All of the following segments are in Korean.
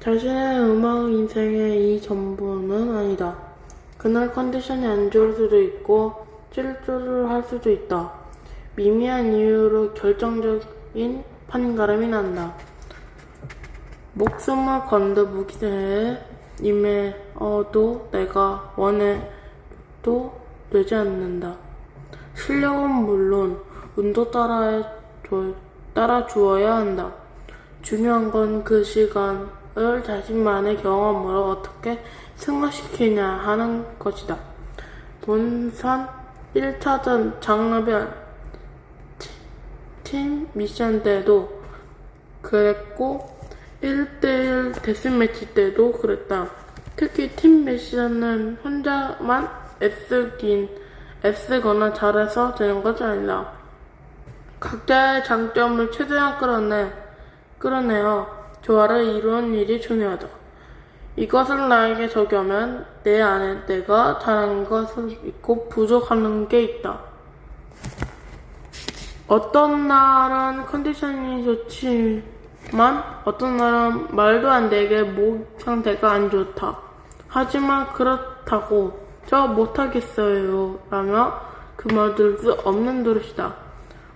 자신의 음악 인생의 이 전부는 아니다. 그날 컨디션이 안 좋을 수도 있고 찔조를 할 수도 있다. 미미한 이유로 결정적인 판가름이 난다. 목숨을 건드 무기대에 임해도 내가 원해도 되지 않는다. 실력은 물론 운도 따라 주어야 한다. 중요한 건 그 시간을 자신만의 경험으로 어떻게 승화시키냐 하는 것이다. 본선 1차전 장르별 팀 미션 때도 그랬고 1대1 데스매치 때도 그랬다. 특히 팀 미션은 혼자만 애쓰거나 잘해서 되는 것이 아니다. 각자의 장점을 최대한 끌어내어 조화를 이루는 일이 중요하다. 이것을 나에게 적용하면 내 안에 내가 잘하는 것을 있고 부족한 게 있다. 어떤 날은 컨디션이 좋지만 어떤 날은 말도 안 되게 목 상태가 안 좋다. 하지만 그렇다고 저 못하겠어요 라며 그만둘 수 없는 노릇이다.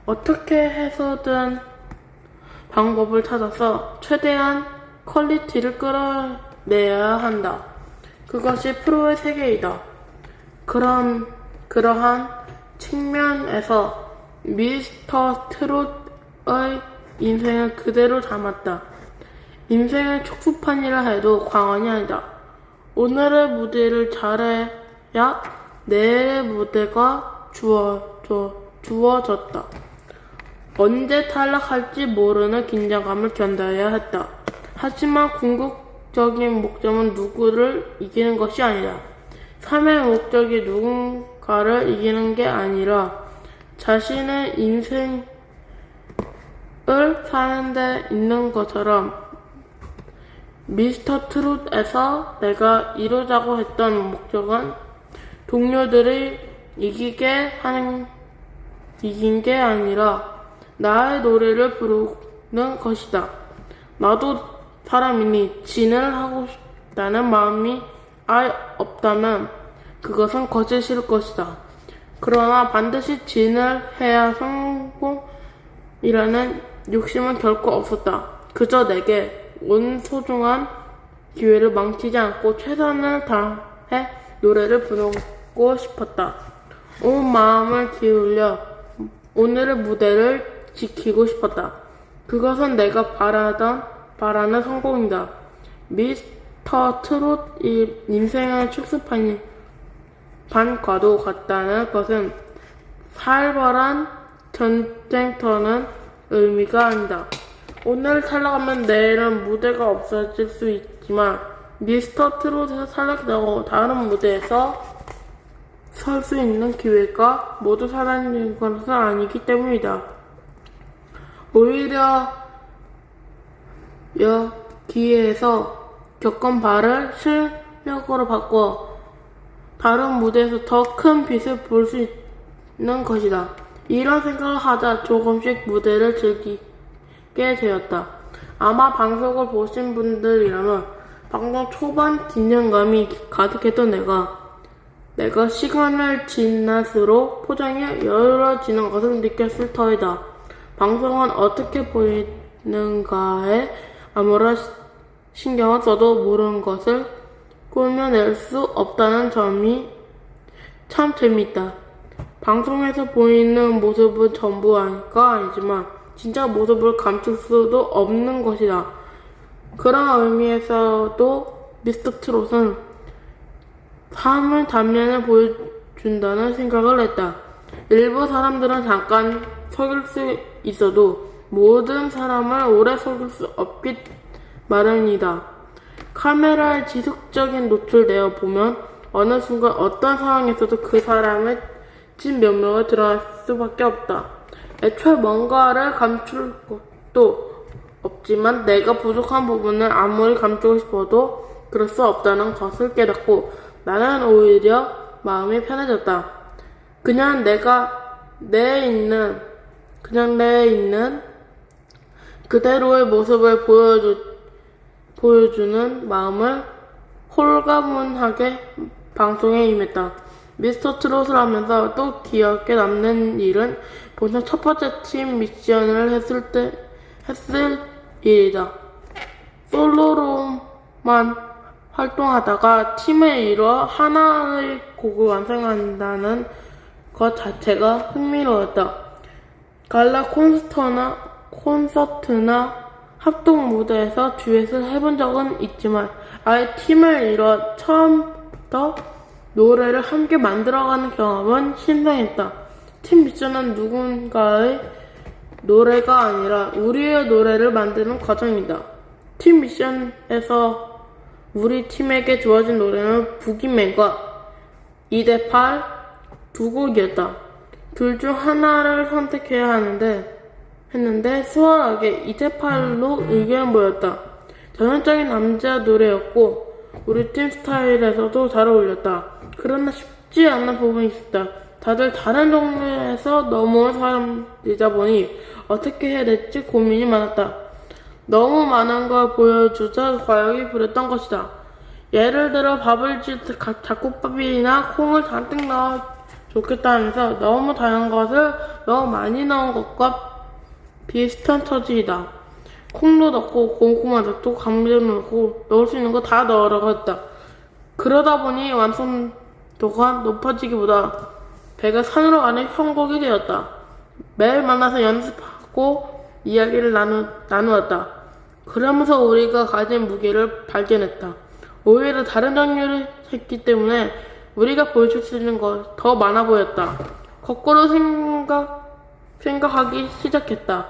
어떻게 해서든 방법을 찾아서 최대한 퀄리티를 끌어내야 한다. 그것이 프로의 세계이다. 그러한 측면에서 미스터 트롯의 인생을 그대로 담았다. 인생의 촉수판이라 해도 과언이 아니다. 오늘의 무대를 잘해야 내일의 무대가 주어졌다. 언제 탈락할지 모르는 긴장감을 견뎌야 했다. 하지만 궁극적인 목적은 누구를 이기는 것이 아니다. 삶의 목적이 누군가를 이기는 게 아니라 자신의 인생을 사는 데 있는 것처럼 미스터 트롯에서 내가 이루자고 했던 목적은 동료들이 이긴 게 아니라 나의 노래를 부르는 것이다. 나도 사람이니 진을 하고 싶다는 마음이 아예 없다면 그것은 거짓일 것이다. 그러나 반드시 진을 해야 성공이라는 욕심은 결코 없었다. 그저 내게 온 소중한 기회를 망치지 않고 최선을 다해 노래를 부르고 싶었다. 온 마음을 기울여 오늘의 무대를 지키고 싶었다. 그것은 내가 바라는 성공이다. 미스터 트롯 인생의 축소판과도 같다는 것은 살벌한 전쟁터는 의미가 아니다. 오늘 탈락하면 내일은 무대가 없어질 수 있지만 미스터 트롯에서 탈락되고 다른 무대에서 설 수 있는 기회가 모두 사라지는 것은 아니기 때문이다. 오히려 여기에서 겪은 바를 실력으로 바꿔 다른 무대에서 더 큰 빛을 볼 수 있는 것이다. 이런 생각을 하자 조금씩 무대를 즐기게 되었다. 아마 방송을 보신 분들이라면 방송 초반 긴장감이 가득했던 내가 시간을 지날수록 포장이 여유로워지는 것을 느꼈을 터이다. 방송은 어떻게 보이는가에 아무런 신경을 써도 모르는 것을 꾸며낼 수 없다는 점이 참 재밌다. 방송에서 보이는 모습은 전부가 아니지만 진짜 모습을 감출 수도 없는 것이다. 그런 의미에서도 미스터 트롯은 삶의 단면을 보여준다는 생각을 했다. 일부 사람들은 잠깐 속일 수 있어도 모든 사람을 오래 속일 수 없기 마련이다. 카메라에 지속적인 노출되어 보면 어느 순간 어떤 상황에서도 그 사람의 진 면목을 드러날 수밖에 없다. 애초에 뭔가를 감출 것도 없지만 내가 부족한 부분을 아무리 감추고 싶어도 그럴 수 없다는 것을 깨닫고 나는 오히려 마음이 편해졌다. 그냥 내에 있는 그대로의 모습을 보여주는 마음을 홀가분하게 방송에 임했다. 미스터 트롯을 하면서 또 기억에 남는 일은 본선 첫 번째 팀 미션을 했을 일이다. 솔로로만 활동하다가 팀을 이루어 하나의 곡을 완성한다는 것 자체가 흥미로웠다. 갈라 콘서트나 합동 무대에서 듀엣을 해본 적은 있지만 아예 팀을 이루어 처음부터 노래를 함께 만들어가는 경험은 신선했다. 팀 미션은 누군가의 노래가 아니라 우리의 노래를 만드는 과정이다. 팀 미션에서 우리 팀에게 주어진 노래는 부기맨과 2대8 두 곡이었다. 둘 중 하나를 선택해야 했는데 수월하게 2대8로 의견을 모였다. 전형적인 남자 노래였고 우리 팀 스타일에서도 잘 어울렸다. 그러나 쉽지 않은 부분이 있었다. 다들 다른 종류에서 넘어온 사람이다 보니 어떻게 해야 될지 고민이 많았다. 너무 많은 걸 보여주자 과욕이 부렸던 것이다. 예를 들어 밥을 지을 때 잡곡밥이나 콩을 잔뜩 넣어 좋겠다 하면서 너무 다양한 것을 너무 많이 넣은 것과 비슷한 처지이다. 콩도 넣고 고구마 넣고 감자도 넣고 넣을 수 있는 거 다 넣으라고 했다. 그러다 보니 완성도가 높아지기보다 배가 산으로 가는 형국이 되었다. 매일 만나서 연습하고 이야기를 나누었다. 그러면서 우리가 가진 무게를 발견했다. 오히려 다른 종류를 했기 때문에 우리가 보여줄 수 있는 것 더 많아 보였다. 거꾸로 생각하기 시작했다.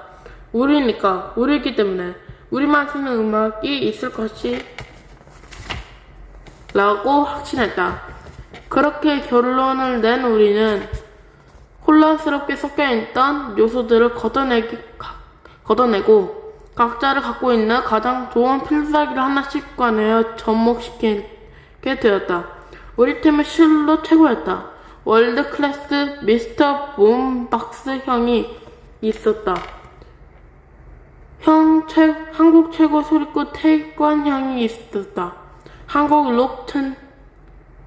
우리이기 때문에 우리만 쓰는 음악이 있을 것이 라고 확신했다. 그렇게 결론을 낸 우리는 혼란스럽게 섞여있던 요소들을 걷어내고 각자를 갖고 있는 가장 좋은 필살기를 하나씩 꺼내어 접목시키게 되었다. 우리 팀은 실로 최고였다. 월드 클래스 미스터 붐박스 형이 있었다. 한국 최고 소리꾼 태관 형이 있었다. 한국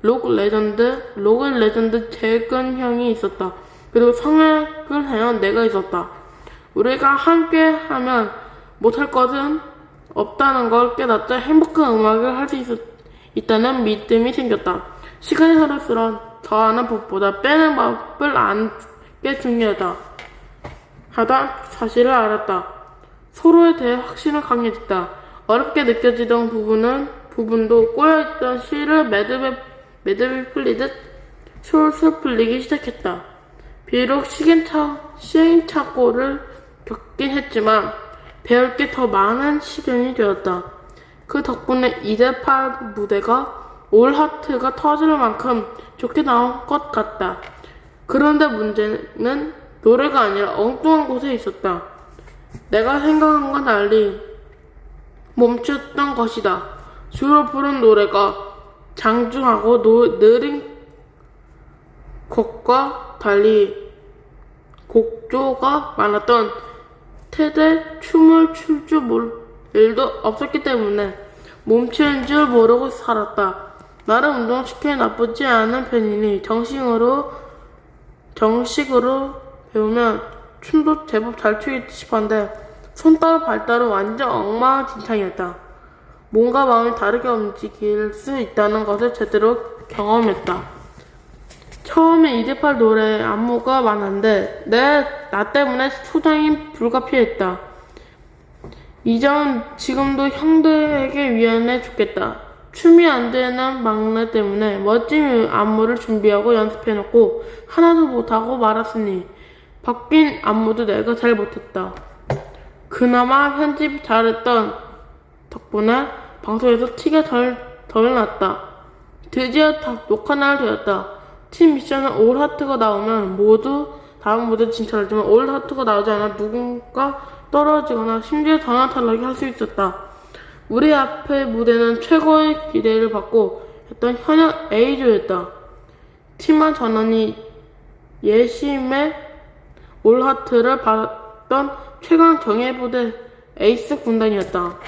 록 레전드 재근 형이 있었다. 그리고 성악을 해온 내가 있었다. 우리가 함께 하면 못할 것은 없다는 걸 깨닫자 행복한 음악을 할 수 있다는 믿음이 생겼다. 시간이 흐를수록 더하는 법보다 빼는 법을 아는 게 중요하다. 하다 사실을 알았다. 서로에 대해 확신을 강해졌다. 어렵게 느껴지던 부분도 꼬여있던 실을 매듭이 풀리듯 솔솔 풀리기 시작했다. 비록 시행착오를 겪긴 했지만 배울 게 더 많은 시간이 되었다. 그 덕분에 2대8 무대가 올 하트가 터질 만큼 좋게 나온 것 같다. 그런데 문제는 노래가 아니라 엉뚱한 곳에 있었다. 내가 생각한 건 달리 멈췄던 것이다. 주로 부른 노래가 장중하고 느린 것과 달리 곡조가 많았던 테대 춤을 출 줄 일도 없었기 때문에 멈추는 줄 모르고 살았다. 나름 운동시키기 나쁘지 않은 편이니 정식으로 배우면 춤도 제법 잘 추겠지 싶었는데 손따로 발따로 완전 엉망진창이었다. 몸과 마음이 다르게 움직일 수 있다는 것을 제대로 경험했다. 처음에 2대8 노래 안무가 많았는데 나 때문에 소장이 불가피했다. 이 점은 지금도 형들에게 미안해 죽겠다. 춤이 안 되는 막내 때문에 멋진 안무를 준비하고 연습해놓고 하나도 못하고 말았으니 바뀐 안무도 내가 잘 못했다. 그나마 편집 잘했던 덕분에 방송에서 티가 덜 났다. 드디어 녹화 날 되었다. 팀 미션은 올 하트가 나오면 모두 다음 무대 진출하지만 올 하트가 나오지 않아 누군가 떨어지거나 심지어 전화탈락이 할 수 있었다. 우리 앞의 무대는 최고의 기대를 받고 했던 현역 A조였다. 팀원 전원이 예심의 올 하트를 받았던 최강 정예부대 에이스 군단이었다.